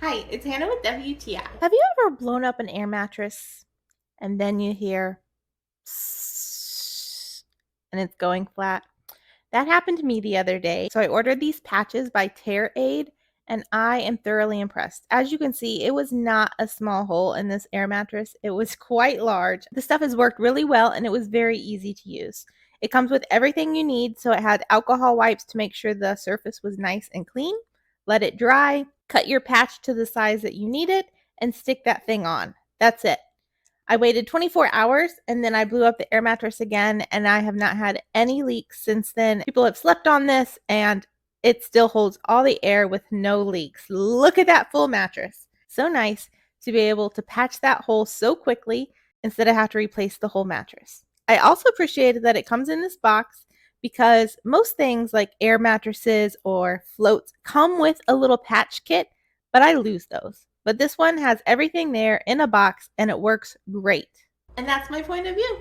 Hi, it's Hannah with WTI. Have you ever blown up an air mattress and then you hear "sss" and it's going flat? That happened to me the other day. So I ordered these patches by Tear-Aid and I am thoroughly impressed. As you can see, it was not a small hole in this air mattress. It was quite large. The stuff has worked really well and it was very easy to use. It comes with everything you need, so it had alcohol wipes to make sure the surface was nice and clean. Let it dry, cut your patch to the size that you need it, and stick that thing on. That's it. I waited 24 hours and then I blew up the air mattress again, and I have not had any leaks since then. People have slept on this and it still holds all the air with no leaks. Look at that full mattress. So nice to be able to patch that hole so quickly instead of have to replace the whole mattress. I also appreciated that it comes in this box because most things like air mattresses or floats come with a little patch kit, but I lose those. But this one has everything there in a box and it works great. And that's my point of view.